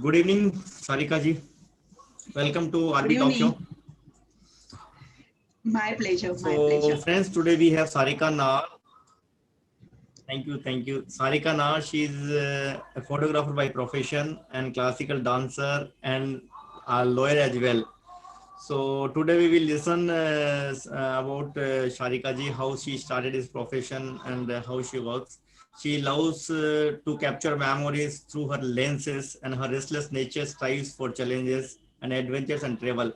Good evening, Sarika ji. Welcome to Good RB Talk Show. evening. My pleasure. My So, pleasure. friends, today we have Sarika Nar. Thank you. Sarika Nar, she is a photographer by profession and classical dancer and a lawyer as well. So, today we will listen about Sarika ji, how she started his profession and how she works. She loves to capture memories through her lenses, and her restless nature strives for challenges and adventures and travel.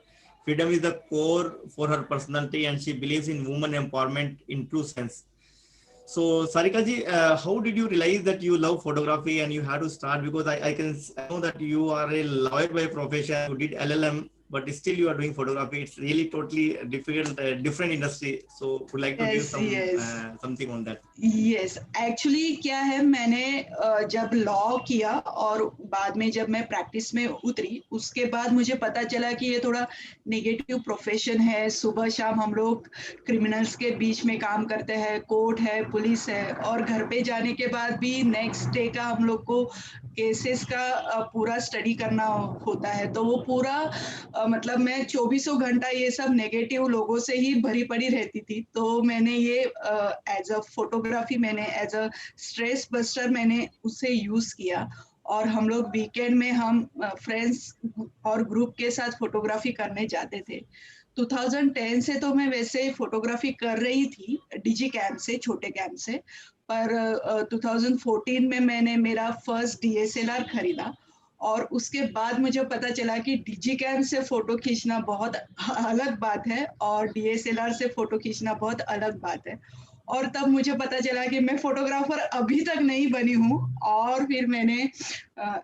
Freedom is the core for her personality, and she believes in woman empowerment in true sense. So, Sarika ji, how did you realize that you love photography and you had to start? Because I know that you are a lawyer by profession, you did LLM, but still you are doing photography. It's really totally difficult, different industry. So, would like to give Yes, some yes. something on that. Yes actually क्या है मैंने जब law किया और बाद में जब मैं प्रैक्टिस में उतरी उसके बाद मुझे पता चला कि ये थोड़ा नेगेटिव प्रोफेशन है। सुबह शाम हम लोग क्रिमिनल्स के बीच में काम करते हैं, कोर्ट है, पुलिस है और घर पे जाने के बाद भी नेक्स्ट डे का हम लोग को केसेस का पूरा स्टडी करना होता है। तो वो पूरा मतलब मैं चौबीसों घंटा ये सब नेगेटिव लोगों से ही भरी पड़ी रहती थी। तो मैंने ये एज अ फोटोग्राफी मैंने एज अ स्ट्रेस बस्टर मैंने उसे यूज किया और हम लोग वीकेंड में हम फ्रेंड्स और ग्रुप के साथ फोटोग्राफी करने जाते थे। 2010 से तो मैं वैसे फोटोग्राफी कर रही थी डिजी कैम से, छोटे कैम से, पर 2014 में मैंने मेरा फर्स्ट डीएसएलआर खरीदा और उसके बाद मुझे पता चला कि डिजी कैम से फोटो खींचना बहुत अलग बात है और डीएसएलआर से फोटो खींचना बहुत अलग बात है। और तब मुझे पता चला कि मैं फोटोग्राफर अभी तक नहीं बनी हूँ और फिर मैंने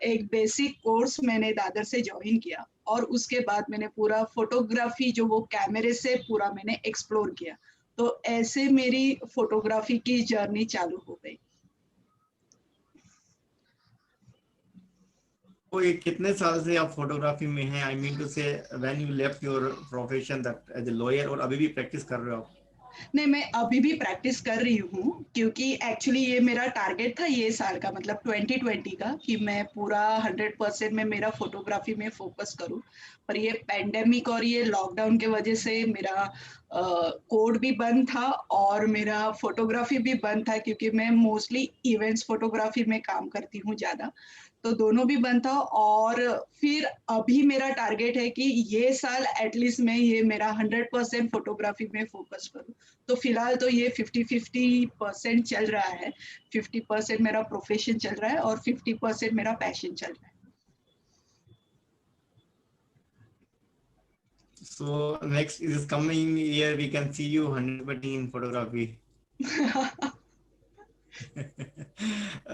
एक बेसिक कोर्स मैंने दादर से ज्वाइन किया और उसके बाद मैंने पूरा फोटोग्राफी जो वो कैमरे से पूरा मैंने एक्सप्लोर किया। तो ऐसे मेरी फोटोग्राफी की जर्नी चालू हो गई। तो ये कितने साल से आप फोटोग्राफी में हैं? I mean to say when you left your profession that as a lawyer, और अभी भी प्रैक्टिस कर रहे हो आप? नहीं, मैं अभी भी प्रैक्टिस कर रही हूँ क्योंकि एक्चुअली ये मेरा टारगेट था ये साल का, मतलब 2020 का, कि मैं पूरा 100% में मेरा फोटोग्राफी में फोकस करूँ। पर ये पैंडेमिक और ये लॉकडाउन के वजह से मेरा कोड भी बंद था और मेरा फोटोग्राफी भी बंद था क्योंकि मैं मोस्टली इवेंट्स फोटोग्राफी में काम करती हूँ ज़्यादा। तो दोनों भी बंद था और फिर अभी मेरा टारगेट है कि ये साल एटलीस्ट मैं ये मेरा 100% फोटोग्राफी में फोकस करूँ। तो फिलहाल तो ये 50-50% चल रहा है। 50% मेरा प्रोफेशन चल रहा है और 50% मेरा पैशन चल रहा है। So next is coming year we can see you 100% in photography.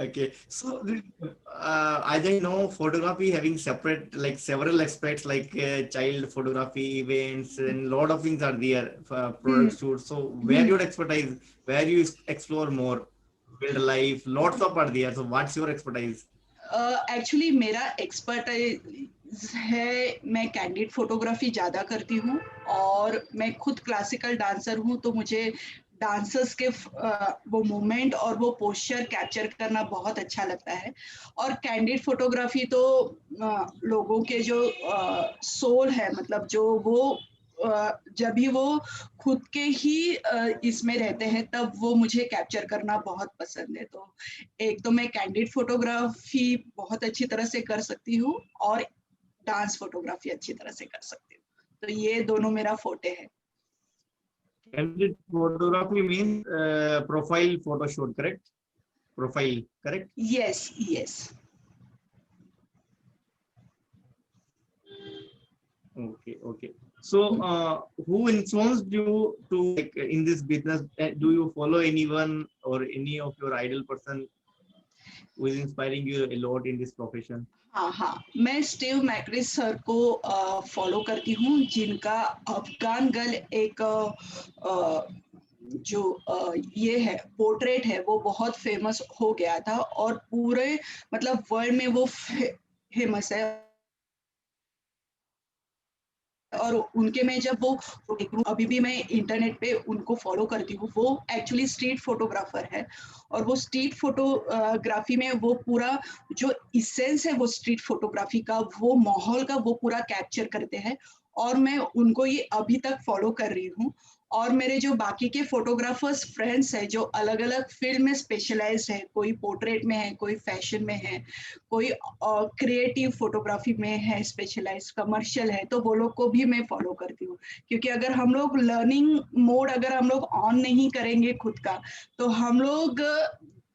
Okay, so as I know, photography having separate, like several aspects, like child photography, events, and lot of things are there for hmm, product shoots. So where hmm. your expertise, where you explore more, build life, lots of are there. So what's your expertise? Actually मेरा expertise है, मैं candid photography ज़्यादा करती हूँ और मैं खुद classical dancer हूँ। तो मुझे डांसर्स के वो मोमेंट और वो पोस्चर कैप्चर करना बहुत अच्छा लगता है। और कैंडिड फोटोग्राफी तो लोगों के जो सोल है, मतलब जो वो जब भी वो खुद के ही इसमें रहते हैं तब वो मुझे कैप्चर करना बहुत पसंद है। तो एक तो मैं कैंडिड फोटोग्राफी बहुत अच्छी तरह से कर सकती हूँ और डांस फोटोग्राफी अच्छी तरह से कर सकती हूँ। तो ये दोनों मेरा फोटे है। Candid photography means profile photo shoot, correct? Profile, correct? Yes, yes. Okay. So, who influenced you to like in this business? Do you follow anyone or any of your idol person who is inspiring you a lot in this profession? हाँ, हाँ, मैं Steve मैक्रिस sir को follow करती हूँ जिनका Afghan girl एक जो ये है पोर्ट्रेट है वो बहुत फेमस हो गया था और पूरे मतलब वर्ल्ड में वो फेमस है। और उनके मैं जब वो अभी भी मैं इंटरनेट पे उनको फॉलो करती हूँ, वो एक्चुअली स्ट्रीट फोटोग्राफर है और वो स्ट्रीट फोटोग्राफी में वो पूरा जो इसेंस है वो स्ट्रीट फोटोग्राफी का, वो माहौल का वो पूरा कैप्चर करते हैं और मैं उनको ये अभी तक फॉलो कर रही हूँ। और मेरे जो बाकी के फोटोग्राफर्स फ्रेंड्स हैं जो अलग अलग फील्ड में स्पेशलाइज है, कोई पोर्ट्रेट में है, कोई फैशन में है, कोई क्रिएटिव फोटोग्राफी में है स्पेशलाइज, कमर्शियल है, तो वो लोग को भी मैं फॉलो करती हूँ। क्योंकि अगर हम लोग लर्निंग मोड अगर हम लोग ऑन नहीं करेंगे खुद का, तो हम लोग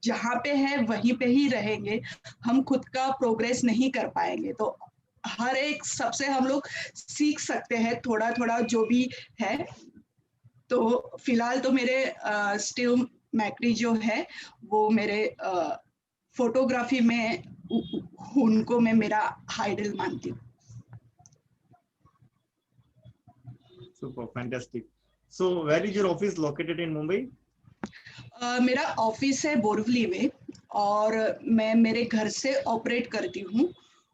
जहाँ पे है वहीं पे ही रहेंगे, हम खुद का प्रोग्रेस नहीं कर पाएंगे। तो हर एक सबसे हम लोग सीख सकते हैं थोड़ा थोड़ा जो भी है। तो फिलहाल तो मेरे स्टीव मैकरी जो है वो मेरे फोटोग्राफी में उनको मैं मेरा आइडल मानती हूँ। Super, fantastic. So, where is your office located in Mumbai? मेरा ऑफिस है बोरिवली में और मैं मेरे घर से ऑपरेट करती हूँ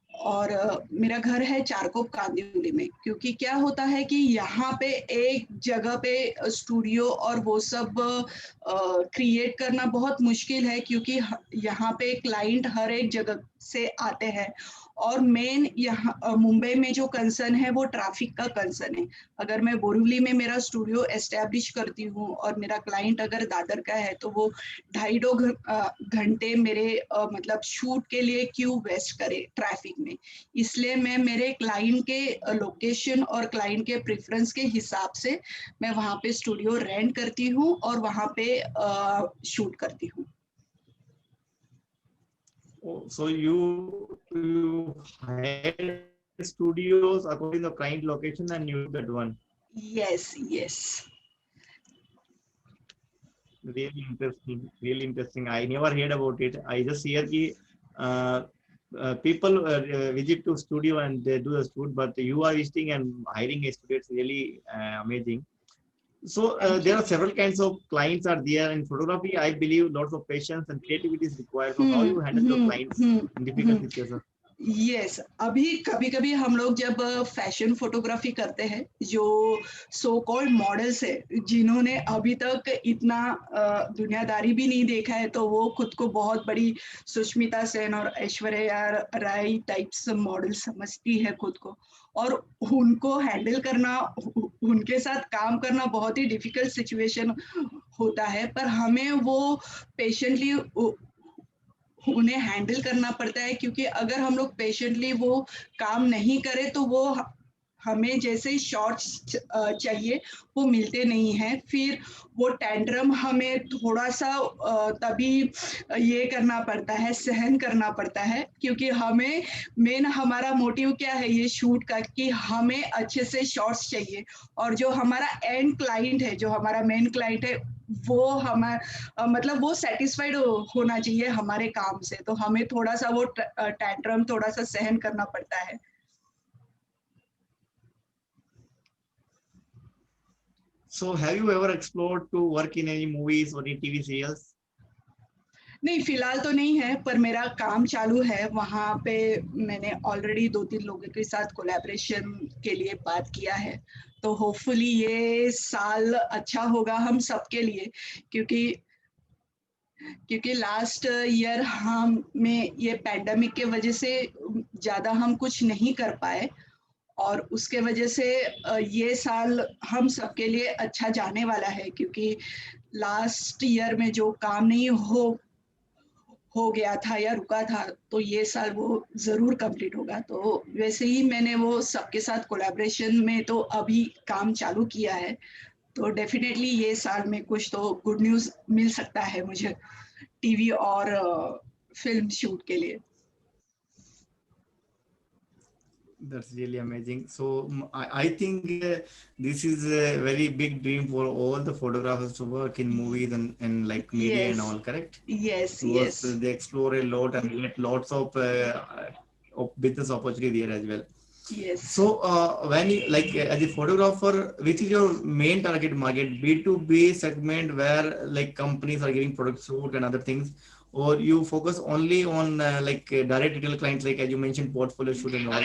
और मेरा घर है चारकोप कांदिवली में। क्योंकि क्या होता है कि यहाँ पे एक जगह पे स्टूडियो और वो सब क्रिएट करना बहुत मुश्किल है, क्योंकि यहाँ पे क्लाइंट हर एक जगह से आते हैं और मेन यहाँ मुंबई में जो कंसर्न है वो ट्रैफिक का कंसर्न है। अगर मैं बोरिवली में मेरा स्टूडियो एस्टेब्लिश करती हूँ और मेरा क्लाइंट अगर दादर का है तो वो 2.5 घंटे मेरे मतलब शूट के लिए क्यों वेस्ट करे ट्रैफिक में। इसलिए मैं मेरे क्लाइंट के लोकेशन और क्लाइंट के प्रेफरेंस के हिसाब से मैं वहाँ पे स्टूडियो रेंट करती हूँ और वहाँ पे शूट करती हूँ। Oh, so you hire studios according to the client location and you do that one. Yes, yes. Really interesting. Really interesting. I never heard about it. I just hear कि people visit to studio and they do the shoot, but you are visiting and hiring a studio. It's really amazing. So Thank there you. are several kinds of clients are there in photography. I believe lots of patience and creativity is required. So how you handle your clients in difficult situations? Yes, अभी कभी कभी हम लोग जब fashion photography करते हैं, जो so called models है जिन्होंने अभी तक इतना दुनियादारी भी नहीं देखा है, तो वो खुद को बहुत बड़ी सुष्मिता सेन और ऐश्वर्या राय टाइप्स मॉडल समझती है खुद को, और उनको हैंडल करना, उनके साथ काम करना बहुत ही डिफिकल्ट सिचुएशन होता है। पर हमें वो पेशेंटली उन्हें हैंडल करना पड़ता है, क्योंकि अगर हम लोग पेशेंटली वो काम नहीं करें तो वो हमें जैसे शॉर्ट्स चाहिए वो मिलते नहीं हैं। फिर वो टेंट्रम हमें थोड़ा सा तभी ये करना पड़ता है, सहन करना पड़ता है, क्योंकि हमें मेन हमारा मोटिव क्या है ये शूट का, कि हमें अच्छे से शॉर्ट्स चाहिए और जो हमारा एंड क्लाइंट है, जो हमारा मेन क्लाइंट है, वो हमारा मतलब वो सेटिस्फाइड होना चाहिए हमारे काम से। तो हमें थोड़ा सा वो टेंट्रम थोड़ा सा सहन करना पड़ता है। So have you ever explored to work in any movies or in TV serials? नहीं, फिलहाल तो नहीं है, पर मेरा काम चालू है। वहाँ पे मैंने ऑलरेडी 2-3 लोगों के साथ कोलैबोरेशन के लिए बात किया है। तो होपफुली ये साल अच्छा होगा हम सबके लिए, क्योंकि क्योंकि लास्ट ईयर हमें ये पैंडेमिक के वजह से ज़्यादा हम कुछ नहीं कर पाए और उसके वजह से ये साल हम सबके लिए अच्छा जाने वाला है, क्योंकि लास्ट ईयर में जो काम नहीं हो गया था या रुका था, तो ये साल वो ज़रूर कंप्लीट होगा। तो वैसे ही मैंने वो सबके साथ कोलैबोरेशन में तो अभी काम चालू किया है, तो डेफिनेटली ये साल में कुछ तो गुड न्यूज़ मिल सकता है मुझे टीवी और फिल्म शूट के लिए। That's really amazing. So I think this is a very big dream for all the photographers to work in movies and like media and Yes, all, correct? yes, Because yes, they explore a lot and get lots of business opportunity there as well. yes. So when you like as a photographer, which is your main target market? B2B segment where like companies are giving product shoot and other things, or you focus only on direct retail clients like as you mentioned portfolio shoot and all?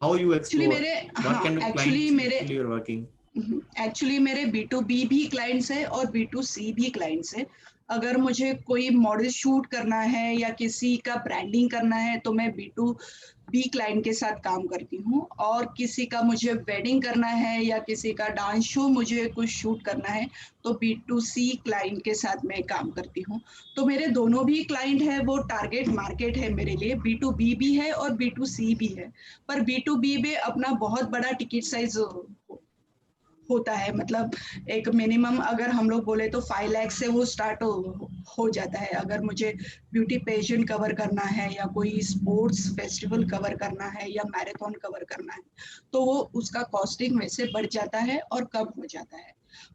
how you actually explore, मेरे, what हाँ kind of actually clients मेरे actually you're working? Actually मेरे B2B भी clients है और B2C भी clients है। अगर मुझे कोई मॉडल शूट करना है या किसी का ब्रांडिंग करना है तो मैं B2B क्लाइंट के साथ काम करती हूँ, और किसी का मुझे वेडिंग करना है या किसी का डांस शो मुझे कुछ शूट करना है तो B2C क्लाइंट के साथ मैं काम करती हूँ। तो मेरे दोनों भी क्लाइंट है, वो टारगेट मार्केट है मेरे लिए, B2B भी है और B2C भी है। पर B2B में अपना बहुत बड़ा टिकट साइज होता है, मतलब एक मिनिमम अगर हम लोग बोले तो 5 लाख से वो स्टार्ट हो जाता है। अगर मुझे ब्यूटी पेजेंट कवर करना है या कोई स्पोर्ट्स फेस्टिवल कवर करना है या मैराथन कवर करना है तो वो उसका कॉस्टिंग वैसे बढ़ जाता है और कम हो जाता है।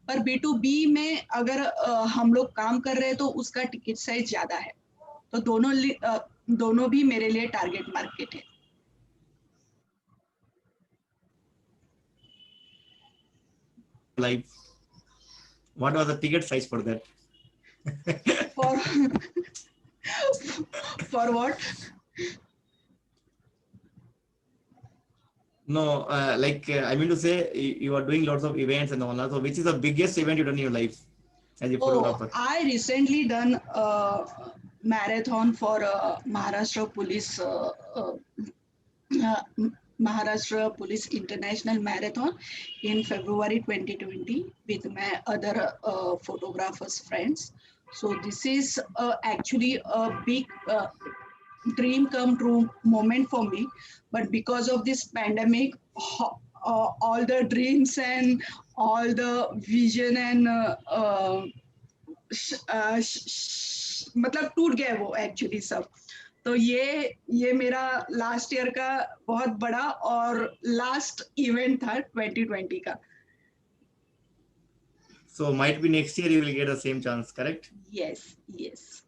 पर B2B में अगर हम लोग काम कर रहे हैं तो उसका टिकट साइज ज्यादा है। तो दोनों भी मेरे लिए टारगेट मार्केट है। Like, what was the ticket size for that? For for what? No, I mean to say, you are doing lots of events and all that. So, which is the biggest event you've done in your life as a Oh, photographer? I recently done a marathon for Maharashtra Police, uh, Maharashtra Police International Marathon in February 2020 with my other photographers friends. So this is actually a big dream come true moment for me, but because of this pandemic, all the dreams and all the vision and मतलब टूट गया वो actually सब। तो ये मेरा last year का बहुत बड़ा और लास्ट इवेंट था 2020 का। So, might be next year you will get the same chance, correct? Yes yes.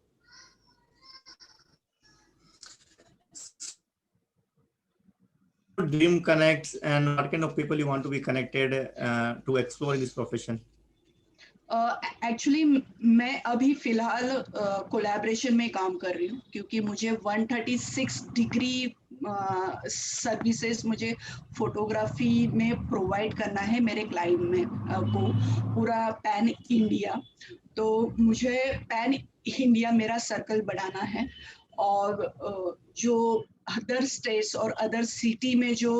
Dream connects and what kind of people you want to be connected to explore in this profession? Actually मैं अभी फिलहाल collaboration में काम कर रही हूँ, क्योंकि मुझे 136 डिग्री सर्विसेज मुझे फोटोग्राफी में प्रोवाइड करना है मेरे क्लाइंट में को पूरा पैन इंडिया। तो मुझे पैन इंडिया मेरा सर्कल बढ़ाना है, और जो अदर स्टेट्स और अदर सिटी में जो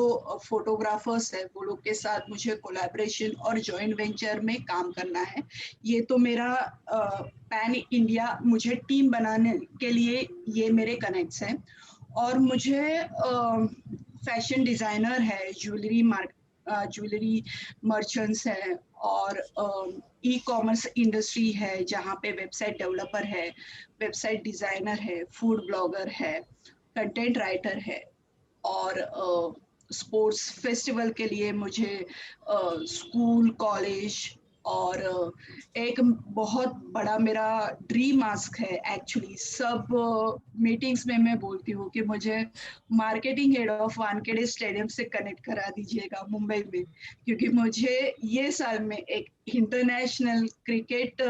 फोटोग्राफर्स है वो लोग के साथ मुझे कोलैबोरेशन और जॉइंट वेंचर में काम करना है। ये तो मेरा पैन इंडिया मुझे टीम बनाने के लिए ये मेरे कनेक्ट्स हैं। और मुझे फैशन डिजाइनर है, ज्वेलरी मर्चेंट्स है, और ई कॉमर्स इंडस्ट्री है जहाँ पे वेबसाइट डेवलपर है, वेबसाइट डिजाइनर है, फूड ब्लॉगर है, कंटेंट राइटर है, और स्पोर्ट्स फेस्टिवल के लिए मुझे स्कूल कॉलेज और एक बहुत बड़ा मेरा ड्रीम आस्क है एक्चुअली। सब मीटिंग्स में मैं बोलती हूँ कि मुझे marketing head of Wankhede stadium से कनेक्ट करा दीजिएगा मुंबई में, क्योंकि मुझे ये साल में एक इंटरनेशनल क्रिकेट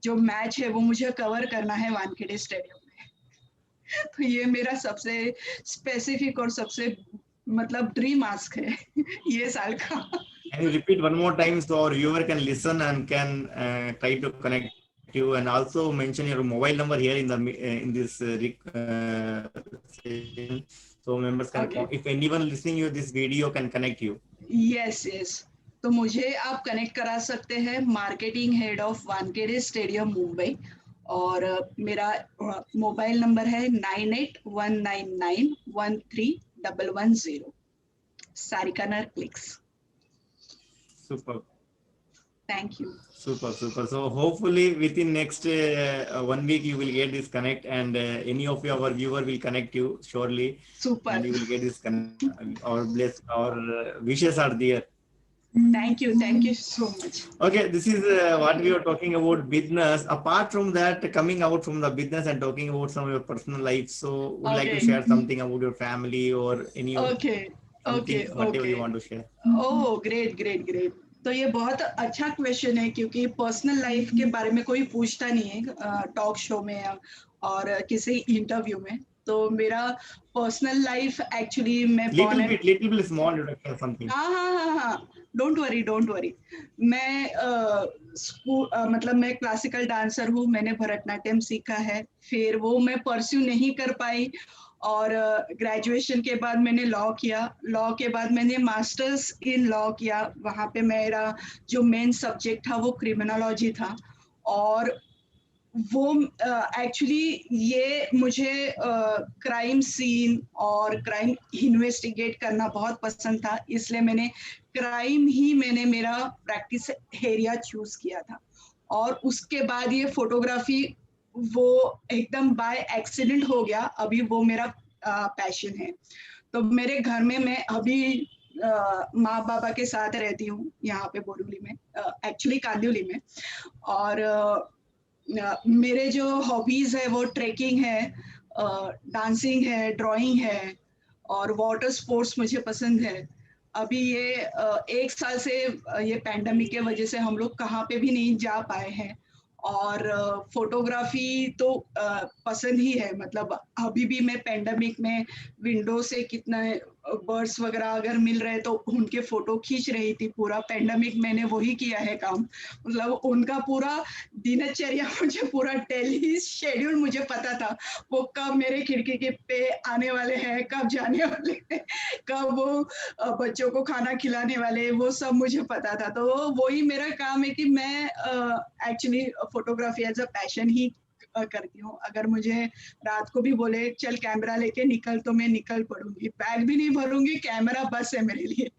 जो मैच है वो मुझे कवर करना है वानखेड़े स्टेडियम में। तो ये मेरा सबसे स्पेसिफिक और सबसे मतलब ड्रीम आस्क है ये साल का। Can you repeat one more time so our viewer can listen and can try to connect you, and also mention your mobile number here in the in this session, so members can okay, if anyone listening you this video can connect you. Yes yes. तो मुझे आप connect करा सकते हैं marketing head of Wankhede stadium Mumbai, और मेरा mobile number है 9819913110। सारिका नरक्लिक्स। Super, thank you. super, super. So hopefully within next 1 week you will get this connect, and any of our viewer will connect you surely, and super. you will get this connect. Our bless, our wishes are there. Thank you so much. Okay, this is what we were talking about business. Apart from that, coming out from the business and talking about some of your personal life, so would like to okay share something about your family or any of okay okay something, whatever okay. you want to share. Oh great great great. तो ये बहुत अच्छा question है, क्योंकि personal life के बारे में कोई पूछता नहीं है टॉक शो में और किसी इंटरव्यू में। तो मेरा पर्सनल लाइफ एक्चुअली मैं born and little bit small introduction something. हाँ, डोंट वरी। मैं स्कूल मतलब मैं क्लासिकल डांसर हूँ, मैंने भरतनाट्यम सीखा है, फिर वो मैं परस्यू नहीं कर पाई और ग्रेजुएशन के बाद मैंने लॉ किया, लॉ के बाद मैंने मास्टर्स इन लॉ किया, वहाँ पे मेरा जो मेन सब्जेक्ट था वो क्रिमिनोलॉजी था और वो एक्चुअली ये मुझे क्राइम सीन और क्राइम इन्वेस्टिगेट करना बहुत पसंद था, इसलिए मैंने मेरा प्रैक्टिस एरिया चूज किया था और उसके बाद ये फोटोग्राफी वो एकदम बाय एक्सीडेंट हो गया, अभी वो मेरा पैशन है। तो मेरे घर में मैं अभी माँ बाबा के साथ रहती हूँ यहाँ पे बोरीवली में, एक्चुअली कांदिवली में, और मेरे जो हॉबीज है वो ट्रेकिंग है, डांसिंग है, ड्राइंग है और वाटर स्पोर्ट्स मुझे पसंद है। अभी ये 1 साल से ये पैंडेमिक के वजह से हम लोग कहाँ पे भी नहीं जा पाए हैं और फोटोग्राफी तो पसंद ही है, मतलब अभी भी मैं पैंडेमिक में विंडो से कितना बर्ड्स वगैरह अगर मिल रहे तो उनके फोटो खींच रही थी। पूरा पैंडेमिक मैंने वही किया है काम, मतलब उनका पूरा दिनचर्या मुझे पूरा डेली शेड्यूल मुझे पता था, वो कब मेरे खिड़की के पे आने वाले हैं, कब जाने वाले हैं, कब वो बच्चों को खाना खिलाने वाले, वो सब मुझे पता था। तो वही मेरा काम है कि मैं actually photography as a passion ही करती हूँ। अगर मुझे रात को भी बोले चल कैमरा लेके निकल तो मैं निकल पड़ूंगी, बैग भी नहीं भरूंगी, कैमरा बस है मेरे लिए।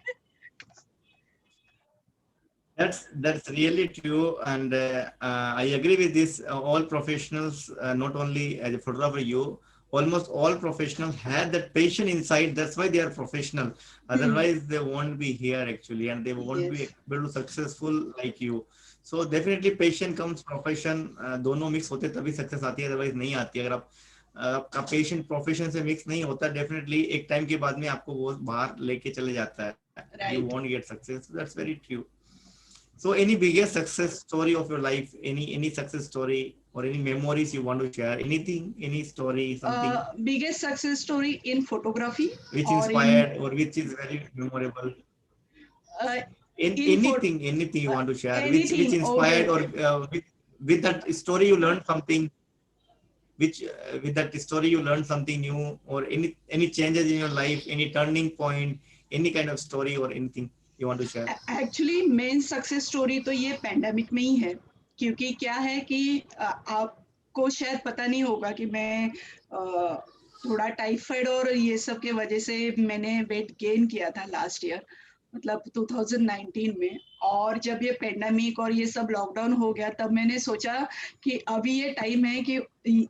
That's really true, and I agree with this. All professionals, not only as a photographer, you almost all professionals have that passion inside. That's why they are professional. Otherwise, they won't be here actually, and they won't be Yes. able to successful like you. So definitely, passion comes profession. दोनों mix होते तभी success आती है, otherwise नहीं आती। अगर आप आपका पेशेंट प्रोफेशन से मिक्स नहीं होता, डेफिनेटली एक टाइम के बाद में आपको वो बाहर लेके चले जाता है. You Right. won't get success. That's very true. So any biggest success story of your life, any success story or any memories you want to share, anything, any story, something Biggest success story in photography which or in inspired or which is very memorable, uh, in in photo anything you want to share, which anything. Okay, inspired or okay. with that story you learned something, which with that story you learned something new, or any changes in your life, any turning point, any kind of story or anything you want to share. Actually main success story तो ये pandemic में ही है, क्योंकि क्या है कि आपको शायद पता नहीं होगा कि मैं थोड़ा टाइफाइड और ये सब के वजह से मैंने वेट गेन किया था लास्ट ईयर, मतलब 2019 में। और जब ये पेंडेमिक और ये सब लॉकडाउन हो गया तब मैंने सोचा कि अभी ये टाइम है कि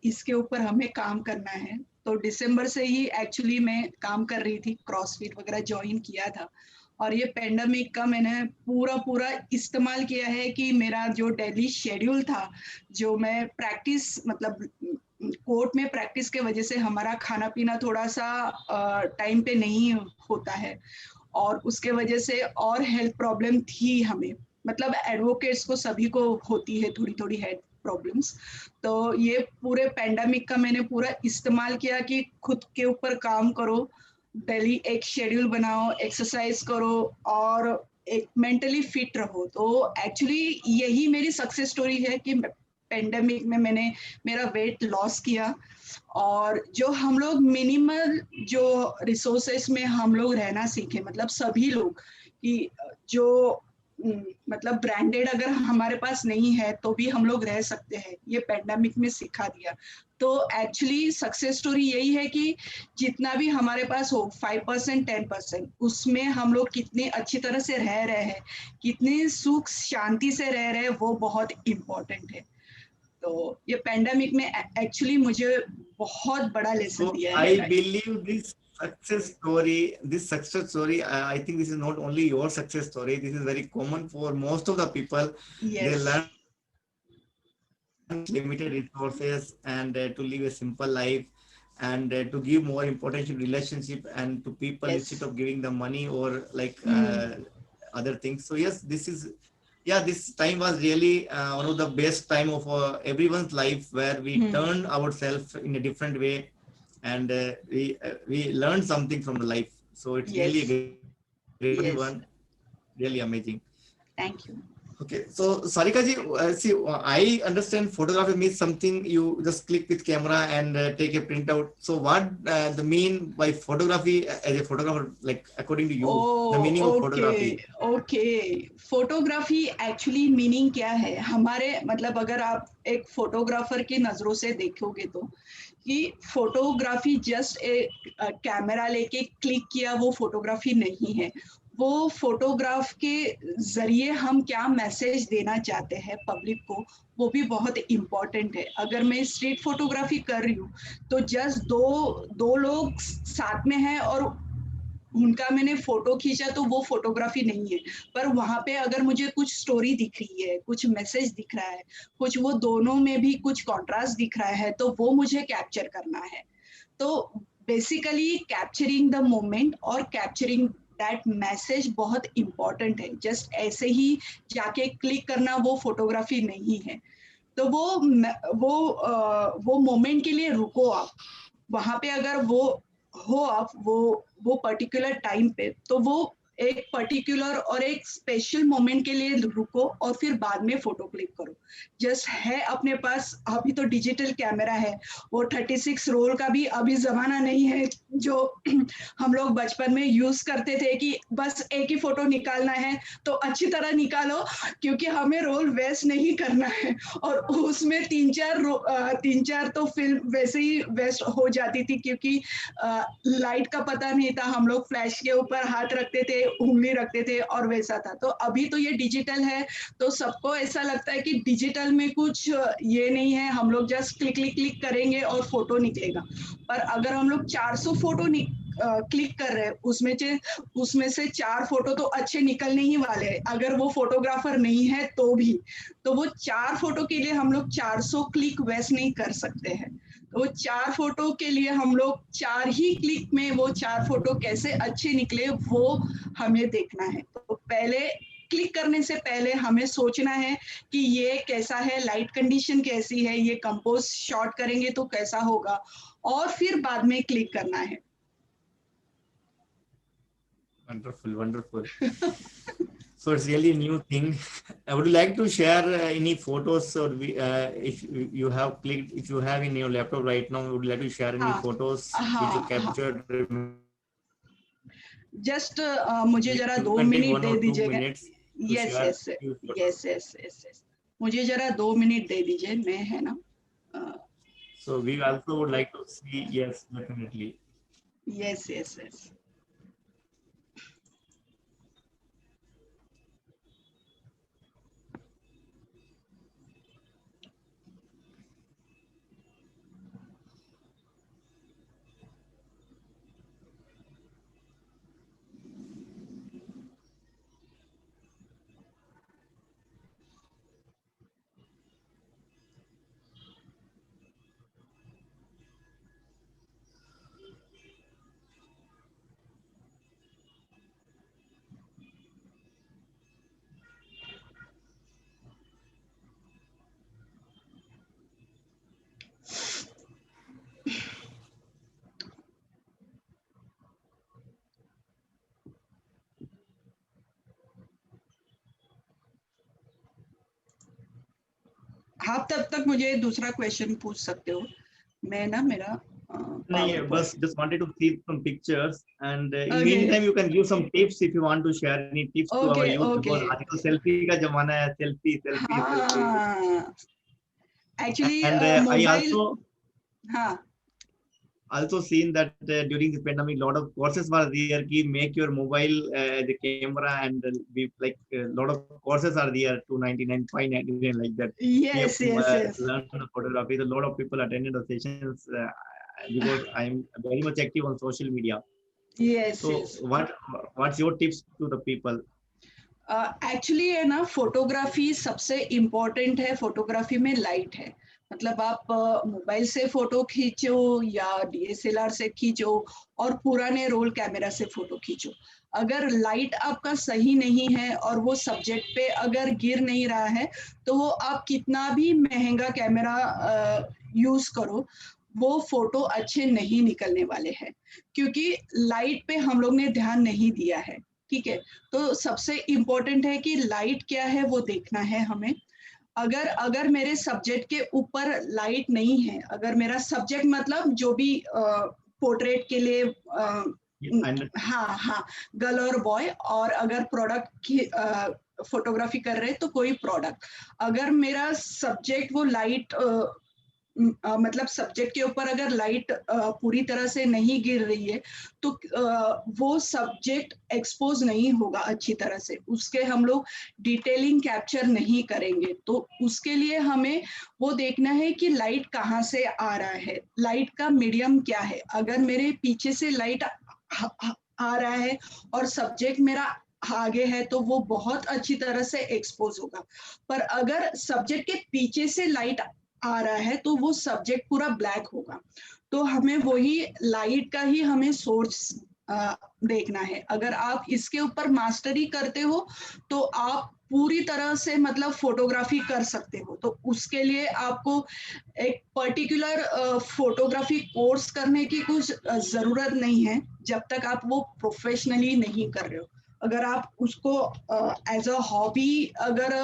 इसके ऊपर हमें काम करना है। तो दिसंबर से ही एक्चुअली मैं काम कर रही थी, क्रॉसफिट वगैरह ज्वाइन किया था और ये पेंडेमिक का मैंने पूरा इस्तेमाल किया है कि मेरा जो डेली शेड्यूल था, जो मैं प्रैक्टिस मतलब कोर्ट में प्रैक्टिस के वजह से हमारा खाना पीना थोड़ा सा टाइम पे नहीं होता है और उसके वजह से और हेल्थ प्रॉब्लम थी हमें, मतलब एडवोकेट्स को सभी को होती है थोड़ी थोड़ी हेल्थ प्रॉब्लम्स। तो ये पूरे पैंडेमिक का मैंने पूरा इस्तेमाल किया कि खुद के ऊपर काम करो, डेली एक शेड्यूल बनाओ, एक्सरसाइज करो और एक मेंटली फिट रहो। तो एक्चुअली यही मेरी सक्सेस स्टोरी है कि पेंडेमिक में मैंने मेरा वेट लॉस किया और जो हम लोग मिनिमल जो रिसोर्सेस में हम लोग रहना सीखे, मतलब सभी लोग कि जो मतलब ब्रांडेड अगर हमारे पास नहीं है तो भी हम लोग रह सकते हैं, ये पेंडेमिक में सिखा दिया। तो एक्चुअली सक्सेस स्टोरी यही है कि जितना भी हमारे पास हो 5% 10%, उसमें हम लोग कितनी अच्छी तरह से रह रहे हैं, कितनी सुख शांति से रह रहे हैं, वो बहुत इम्पोर्टेंट है। तो ये पैंडेमिक में एक्चुअली मुझे बहुत बड़ा लेसन So दिया है। I believe this success story, I think this is not only your success story. This is very common for most of the people. They Yes. learn limited resources and to live a simple life and to give more importance to relationship and to people instead Yes. of giving them money or like Mm. other things. So yes, this time was really one of the best time of everyone's life where we Mm. turned ourselves in a different way. and we learned something from the life. So it's really a Yes, great yes. one, really amazing. Thank you. Okay, so Sarika ji, see, I understand photography means something you just click with camera and take a printout. So what the mean by photography as a photographer, like according to you, the oh meaning of okay photography? Okay photography actually meaning क्या है हमारे मतलब अगर आप एक photographer की नजरों से देखोगे तो कि फोटोग्राफी जस्ट एक कैमरा लेके क्लिक किया वो फोटोग्राफी नहीं है वो फोटोग्राफ के जरिए हम क्या मैसेज देना चाहते हैं पब्लिक को वो भी बहुत इम्पोर्टेंट है अगर मैं स्ट्रीट फोटोग्राफी कर रही हूँ तो जस्ट दो दो लोग साथ में हैं और उनका मैंने फोटो खींचा तो वो फोटोग्राफी नहीं है पर वहां पे अगर मुझे कुछ स्टोरी दिख रही है कुछ मैसेज दिख रहा है कुछ वो दोनों में भी कुछ कॉन्ट्रास्ट दिख रहा है तो वो मुझे कैप्चर करना है तो बेसिकली कैप्चरिंग द मोमेंट और कैप्चरिंग दैट मैसेज बहुत इंपॉर्टेंट है जस्ट ऐसे ही जाके क्लिक करना वो फोटोग्राफी नहीं है तो वो मोमेंट के लिए रुको आप वहां पे अगर वो हो आप वो पर्टिकुलर टाइम पे तो वो एक पर्टिकुलर और एक स्पेशल मोमेंट के लिए रुको और फिर बाद में फोटो क्लिक करो जस्ट है अपने पास अभी तो डिजिटल कैमरा है वो 36 रोल का भी अभी जमाना नहीं है जो हम लोग बचपन में यूज करते थे कि बस एक ही फोटो निकालना है तो अच्छी तरह निकालो क्योंकि हमें रोल वेस्ट नहीं करना है और उसमें तीन चार तो फिल्म वैसे ही वेस्ट हो जाती थी क्योंकि लाइट का पता नहीं था हम लोग फ्लैश के ऊपर हाथ रखते थे उंगली रखते थे और वैसा था तो अभी तो ये डिजिटल है तो सबको ऐसा लगता है कि डिजिटल में कुछ ये नहीं है हम लोग जस्ट क्लिक क्लिक क्लिक करेंगे और फोटो निकलेगा पर अगर हम लोग 400 फोटो क्लिक कर रहे हैं उसमें से 4 फोटो तो अच्छे निकलने ही वाले हैं अगर वो फोटोग्राफर नहीं है तो भी तो वो 4 फोटो के लिए हम लोग 400 क्लिक वेस्ट नहीं कर सकते हैं तो 4 फोटो के लिए हम लोग 4 ही क्लिक में वो 4 फोटो कैसे अच्छे निकले वो हमें देखना है तो पहले क्लिक करने से पहले हमें सोचना है कि ये कैसा है लाइट कंडीशन कैसी है ये कंपोज शॉट करेंगे तो कैसा होगा और फिर बाद में क्लिक करना है Wonderful, wonderful. So it's really a new thing. Would you like to share any photos or if you have clicked, if you have in your laptop right now, would you like to share any हाँ photos which you हाँ हाँ captured? Just मुझे जरा You 2 can take minute 1 they or 2 दीजिएगा minutes to yes share yes few photos. Yes yes yes yes मुझे जरा 2 minute दे दीजिए मैं है ना So we also would like to see, yes, definitely. Yes yes yes आप तब तक मुझे दूसरा क्वेश्चन पूछ सकते हो मैं ना मेरा No, power but point just wanted to see some pictures, and in okay meantime you can give some tips if you want to share any tips to our okay youth okay because आजकल selfie का जमाना है, selfie. हाँ actually And I mobile हाँ also seen that during the pandemic, lot of courses were there. Ki make your mobile the camera and be like a lot of courses are there 299, 599 like that. We have yes to yes yes learn photography. A lot of people attended the sessions because I'm very much active on social media. Yes So yes what's your tips to the people? Actually है ना photography सबसे important है photography में light है मतलब आप mobile से photo खींचो या डीएसएलआर से खींचो और पुराने रोल कैमरा से फोटो खींचो अगर लाइट आपका सही नहीं है और वो सब्जेक्ट पे अगर गिर नहीं रहा है तो वो आप कितना भी महंगा कैमरा यूज करो वो फोटो अच्छे नहीं निकलने वाले हैं, क्योंकि लाइट पे हम लोग ने ध्यान नहीं दिया है। ठीक है, तो सबसे इम्पोर्टेंट है कि लाइट क्या है वो देखना है हमें। अगर अगर मेरे सब्जेक्ट के ऊपर लाइट नहीं है, अगर मेरा सब्जेक्ट मतलब जो भी पोर्ट्रेट के लिए And हाँ हाँ, गर्ल और बॉय, और अगर प्रोडक्ट की फोटोग्राफी कर रहे हैं तो कोई प्रोडक्ट, अगर मेरा सब्जेक्ट वो लाइट मतलब सब्जेक्ट के ऊपर अगर लाइट पूरी तरह से नहीं गिर रही है तो वो सब्जेक्ट एक्सपोज नहीं होगा अच्छी तरह से, उसके हम लोग डिटेलिंग कैप्चर नहीं करेंगे। तो उसके लिए हमें वो देखना है कि लाइट कहाँ से आ रहा है, लाइट का मीडियम क्या है। अगर मेरे पीछे से लाइट आ रहा है और सब्जेक्ट मेरा आगे है तो वो बहुत अच्छी तरह से एक्सपोज होगा। पर अगर सब्जेक्ट के पीछे से लाइट आ रहा है तो वो सब्जेक्ट पूरा ब्लैक होगा। तो हमें वही लाइट का ही हमें सोर्स देखना है। अगर आप इसके ऊपर मास्टरी करते हो तो आप पूरी तरह से मतलब फोटोग्राफी कर सकते हो। तो उसके लिए आपको एक पर्टिकुलर फोटोग्राफी कोर्स करने की कुछ जरूरत नहीं है, जब तक आप वो प्रोफेशनली नहीं कर रहे हो। अगर आप उसको एज अ हॉबी अगर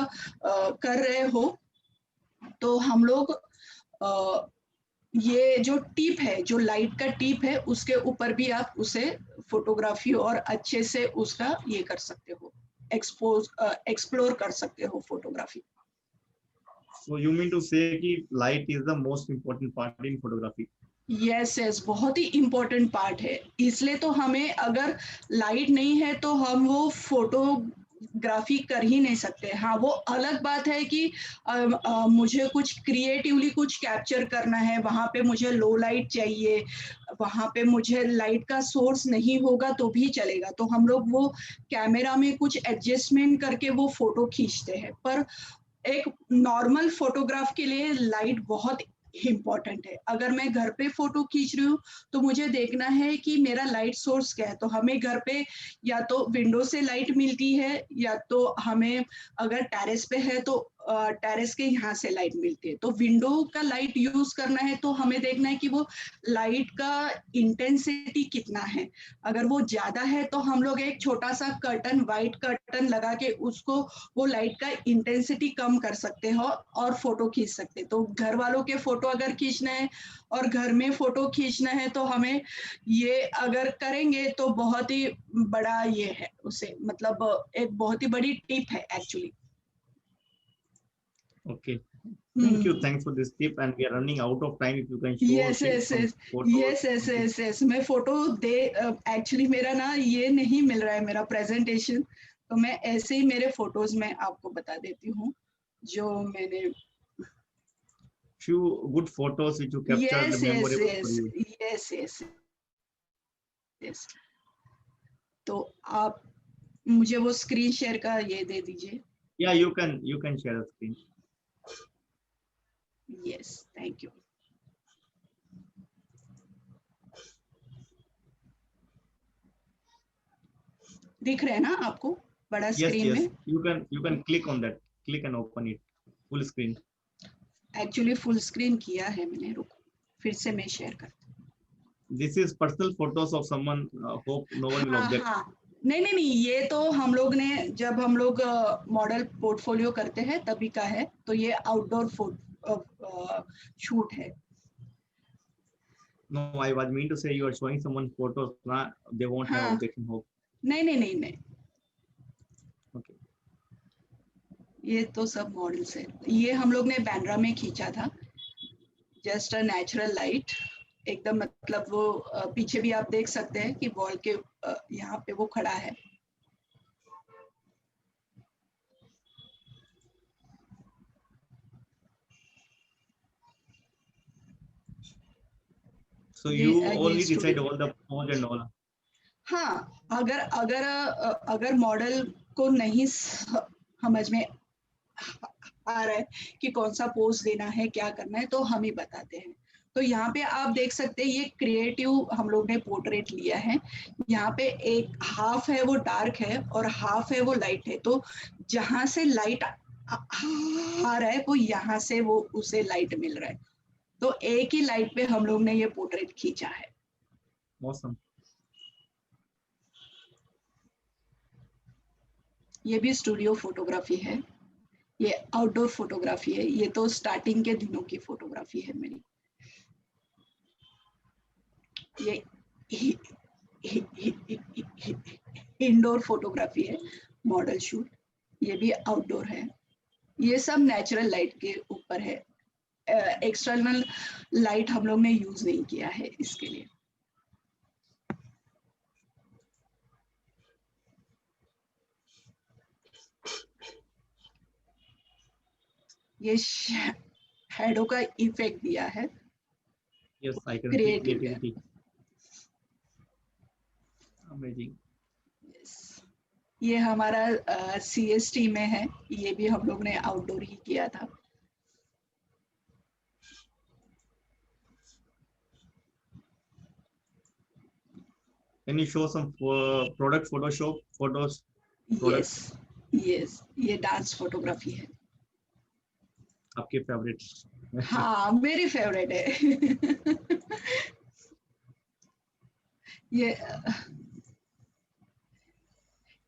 कर रहे हो तो हम लोग ये जो टिप है, जो लाइट का टिप है, उसके ऊपर भी आप उसे फोटोग्राफी और अच्छे से उसका ये कर सकते हो, एक्सप्लोर कर सकते हो photography. so you mean to say कि light is the most important part in photography? Yes yes, बहुत ही इम्पोर्टेंट पार्ट है। इसलिए तो हमें अगर लाइट नहीं है तो हम वो फोटोग्राफी कर ही नहीं सकते। हाँ, वो अलग बात है कि मुझे कुछ क्रिएटिवली कुछ कैप्चर करना है, वहाँ पे मुझे लो लाइट चाहिए, वहाँ पे मुझे लाइट का सोर्स नहीं होगा तो भी चलेगा, तो हम लोग वो कैमरा में कुछ एडजस्टमेंट करके वो फोटो खींचते हैं। पर एक नॉर्मल फोटोग्राफ के लिए लाइट बहुत इम्पोर्टेंट है। अगर मैं घर पे फोटो खींच रही हूँ तो मुझे देखना है कि मेरा लाइट सोर्स क्या है। तो हमें घर पे या तो विंडो से लाइट मिलती है, या तो हमें अगर टेरेस पे है तो टेरेस के यहाँ से लाइट मिलती है। तो विंडो का लाइट यूज करना है तो हमें देखना है कि वो लाइट का इंटेंसिटी कितना है। अगर वो ज्यादा है तो हम लोग एक छोटा सा कर्टन, व्हाइट कर्टन लगा के उसको वो लाइट का इंटेंसिटी कम कर सकते हो और फोटो खींच सकते। तो घर वालों के फोटो अगर खींचना है और घर में फोटो खींचना है तो हमें ये अगर करेंगे तो बहुत ही बड़ा ये है, उसे मतलब एक बहुत ही बड़ी टिप है actually. Okay. Thanks for this tip, and we are running out of time. If you can yes share yes some yes photos. Yes yes yes yes, मैं फोटो दे एक्चुअली मेरा ना ये नहीं मिल रहा है मेरा प्रेजेंटेशन, तो मैं ऐसे ही मेरे फोटोज में आपको बता देती हूँ जो मैंने। Few good photos which you captured yes yes memorable for yes you. Yes yes yes, तो आप मुझे वो स्क्रीन शेयर का ये दे दीजिए। Yeah, you can share the screen. Yes, thank you. दिख रहे हैं ना आपको बड़ा Yes, स्क्रीन yes. में? You can click on that. Click and open it. Full screen. Actually full screen किया है मैंने, रुको फिर से मैं शेयर करती This is personal photos of someone. Hope no हूँ। one will हाँ object. हाँ, नहीं नहीं नहीं, ये तो हम लोग ने जब हम लोग मॉडल पोर्टफोलियो करते हैं तभी का है। तो ये आउटडोर शूट है। No, I was mean to say you are showing someone photos. Nah, they won't have हाँ, objection. Hope. नहीं नहीं नहीं नहीं, Okay. ये तो सब मॉडल्स है। ये हम लोग ने बैंड्रा में खींचा था, जस्ट अ नेचुरल लाइट एकदम, मतलब वो पीछे भी आप देख सकते हैं कि वॉल के यहाँ पे वो खड़ा है। So ये you ये only decide studio. all the pose and all. हाँ, अगर अगर अगर मॉडल को नहीं समझ में आ रहा है कि कौन सा पोज देना है, क्या करना है, तो हम ही बताते हैं। तो यहाँ पे आप देख सकते हैं ये क्रिएटिव हम लोग ने पोर्ट्रेट लिया है। यहाँ पे एक हाफ है वो डार्क है और हाफ है वो लाइट है। तो जहाँ से लाइट आ रहा है वो यहाँ से वो उसे लाइट मिल रहा है। तो एक ही लाइट पे हम लोग ने ये पोर्ट्रेट खींचा है। Awesome. ये भी स्टूडियो फोटोग्राफी है, ये आउटडोर फोटोग्राफी है, ये तो स्टार्टिंग के दिनों की फोटोग्राफी है मेरी। ये इंडोर फोटोग्राफी है, मॉडल शूट। ये भी आउटडोर है। ये सब नेचुरल लाइट के ऊपर है, एक्सटर्नल लाइट हम लोग ने यूज नहीं किया है इसके लिए। ये शैडो का इफेक्ट दिया है, Yes, I can see creative है। creativity. Amazing. ये हमारा CST में है, ये भी हम लोग ने आउटडोर ही किया था। Can you show some product Photoshop photos? Yes yes, ये डांस फोटोग्राफी है। आपके फेवरेट्स? हाँ, मेरी फेवरेट है।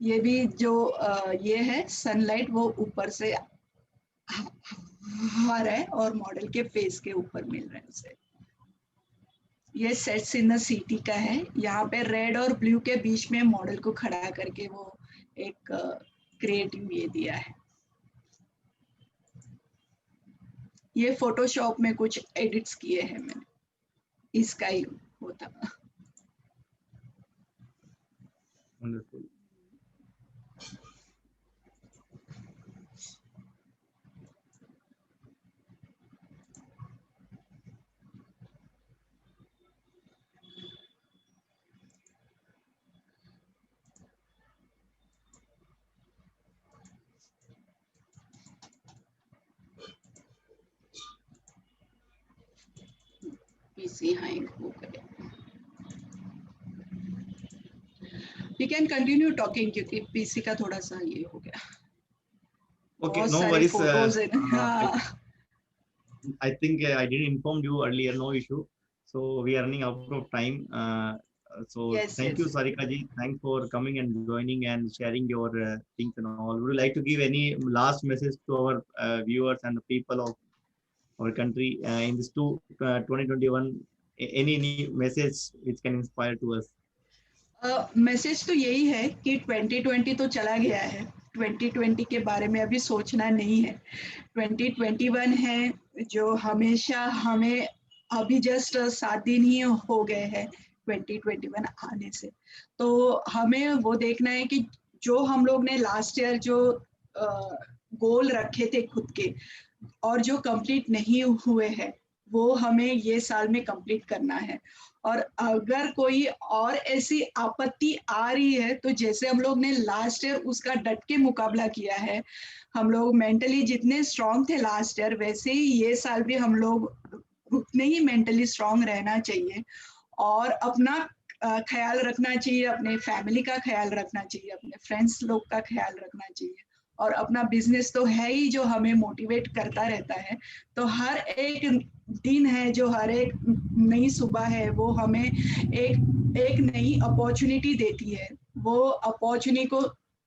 ये भी जो ये है सनलाइट, वो ऊपर से आ रहा है और मॉडल के फेस के ऊपर मिल रहा है उसे। ये सेट्स इन द सिटी का है, यहाँ पे रेड और ब्लू के बीच में मॉडल को खड़ा करके वो एक क्रिएटिव ये दिया है। ये फोटोशॉप में कुछ एडिट्स किए हैं मैंने, इसका ही होता। Wonderful. पीसी हैंग हो गया। We can continue talking क्योंकि पीसी का थोड़ा सा ये हो गया। Okay, बहुत no सारे worries. फोटोज हैं। हाँ। I think I didn't inform you earlier, no issue. So we are running out of time. So Yes, thank you, yes. Sarika ji. Thanks for coming and joining and sharing your things and all. Would you like to give any last message to our viewers and the people of our country in this 2021? Any message which can inspire to us? Message तो यही है कि 2020 तो चला गया है, 2020 के बारे में अभी सोचना नहीं है। 2021 है जो हमेशा हमें अभी जस्ट 7 दिन ही हो गए हैं 2021 आने से, तो हमें वो देखना है कि जो हम लोग ने लास्ट ईयर जो गोल रखे थे खुद के और जो कंप्लीट नहीं हुए हैं वो हमें ये साल में कंप्लीट करना है। और अगर कोई और ऐसी आपत्ति आ रही है तो जैसे हम लोग ने लास्ट ईयर उसका डट के मुकाबला किया है, हम लोग मेंटली जितने स्ट्रांग थे लास्ट ईयर वैसे ही ये साल भी हम लोग उतने ही मेंटली स्ट्रांग रहना चाहिए और अपना ख्याल रखना चाहिए, अपने फैमिली का ख्याल रखना चाहिए, अपने फ्रेंड्स लोग का ख्याल रखना चाहिए और अपना बिजनेस तो है ही जो हमें मोटिवेट करता रहता है। तो हर एक दिन है जो हर एक नई सुबह है वो हमें एक नई अपॉर्चुनिटी देती है। वो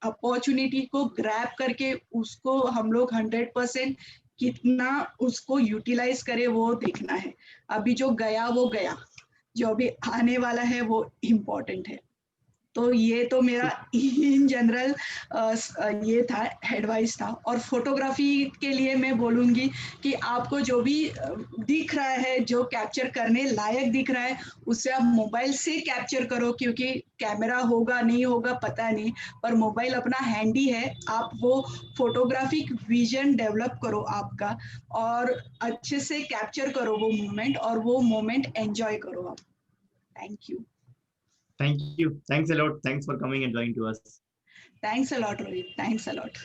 अपॉर्चुनिटी को ग्रैब करके उसको हम लोग 100% कितना उसको यूटिलाइज करे वो देखना है। अभी जो गया वो गया, जो अभी आने वाला है वो इम्पोर्टेंट है। तो ये तो मेरा इन जनरल ये था, एडवाइस था। और फोटोग्राफी के लिए मैं बोलूँगी कि आपको जो भी दिख रहा है, जो कैप्चर करने लायक दिख रहा है, उससे आप मोबाइल से कैप्चर करो, क्योंकि कैमरा होगा नहीं होगा पता नहीं, पर मोबाइल अपना हैंडी है। आप वो फोटोग्राफिक विजन डेवलप करो आपका और अच्छे से कैप्चर करो वो मोमेंट और वो मोमेंट एंजॉय करो आप। Thank you. Thank you. Thanks a lot. Thanks for coming and joining to us. Thanks a lot, Rohit. Thanks a lot.